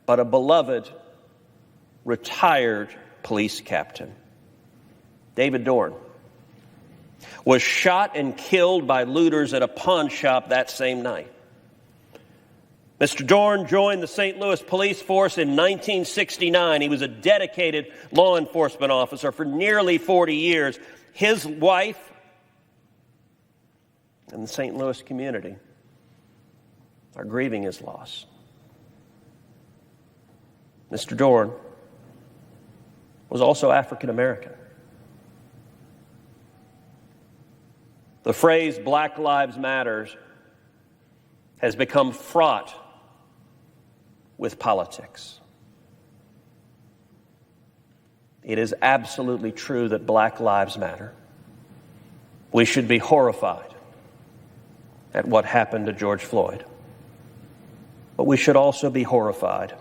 but a beloved, retired police captain. David Dorn was shot and killed by looters at a pawn shop that same night. Mr. Dorn joined the St. Louis Police Force in 1969. He was a dedicated law enforcement officer for nearly 40 years. His wife and the St. Louis community are grieving his loss. Mr. Dorn was also African American. The phrase Black Lives Matter has become fraught with politics. It is absolutely true that Black Lives matter. We should be horrified at what happened to George Floyd. But we should also be horrified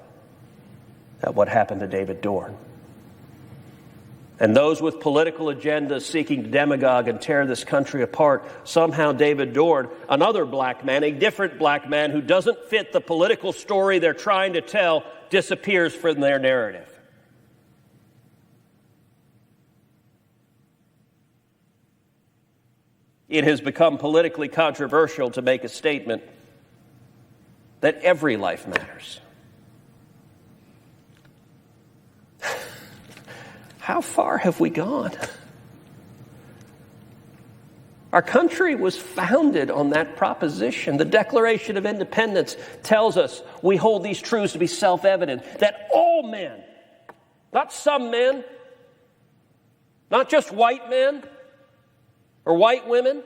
at what happened to David Dorn. And those with political agendas seeking to demagogue and tear this country apart, somehow David Dorn, another black man, a different black man who doesn't fit the political story they're trying to tell, disappears from their narrative. It has become politically controversial to make a statement that every life matters. How far have we gone? Our country was founded on that proposition. The Declaration of Independence tells us we hold these truths to be self-evident, that all men, not some men, not just white men or white women,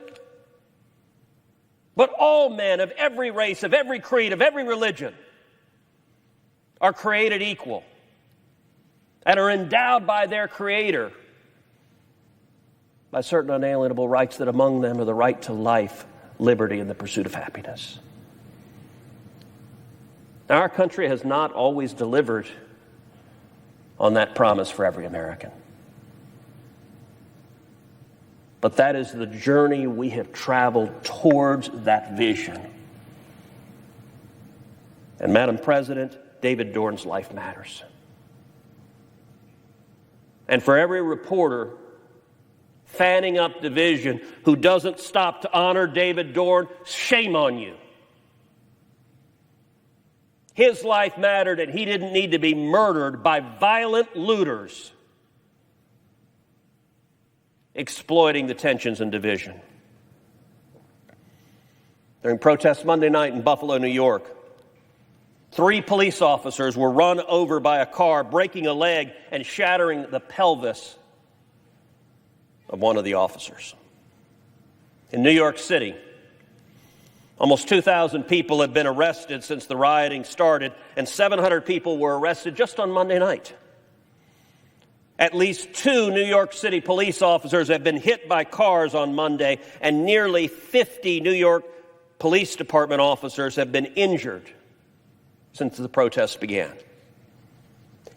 but all men of every race, of every creed, of every religion are created equal and are endowed by their Creator by certain unalienable rights, that among them are the right to life, liberty, and the pursuit of happiness. Now, our country has not always delivered on that promise for every American. But that is the journey we have traveled towards that vision. And, Madam President, David Dorn's life matters. And for every reporter fanning up division who doesn't stop to honor David Dorn, shame on you. His life mattered, and he didn't need to be murdered by violent looters exploiting the tensions and division. During protests Monday night in Buffalo, New York, 3 police officers were run over by a car, breaking a leg and shattering the pelvis of one of the officers. In New York City, almost 2,000 people have been arrested since the rioting started, and 700 people were arrested just on Monday night. At least 2 New York City police officers have been hit by cars on Monday, and nearly 50 New York Police Department officers have been injured since the protests began.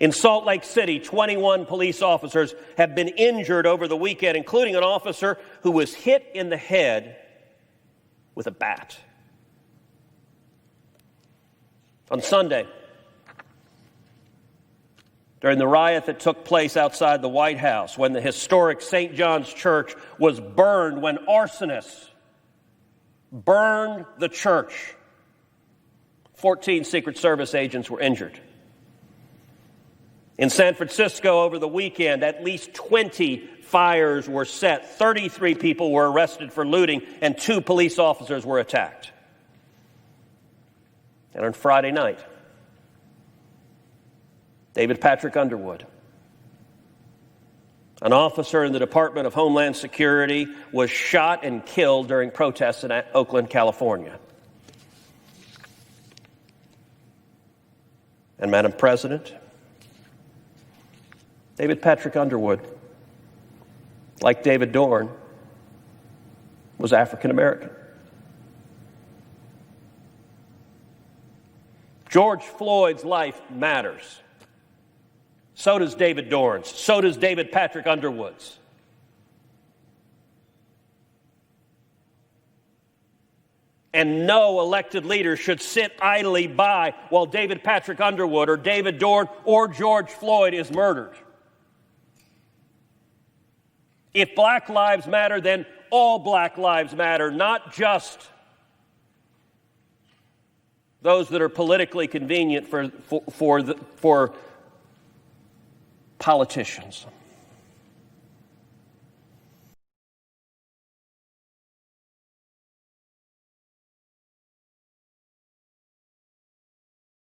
In Salt Lake City, 21 police officers have been injured over the weekend, including an officer who was hit in the head with a bat. On Sunday, during the riot that took place outside the White House, when the historic St. John's Church was burned, when arsonists burned the church, 14 Secret Service agents were injured. In San Francisco over the weekend, at least 20 fires were set. 33 people were arrested for looting, and 2 police officers were attacked. And on Friday night, David Patrick Underwood, an officer in the Department of Homeland Security, was shot and killed during protests in Oakland, California. And, Madam President, David Patrick Underwood, like David Dorn, was African American. George Floyd's life matters. So does David Dorn's. So does David Patrick Underwood's. And no elected leader should sit idly by while David Patrick Underwood or David Dorn or George Floyd is murdered. If Black lives matter, then all Black lives matter, not just those that are politically convenient for politicians.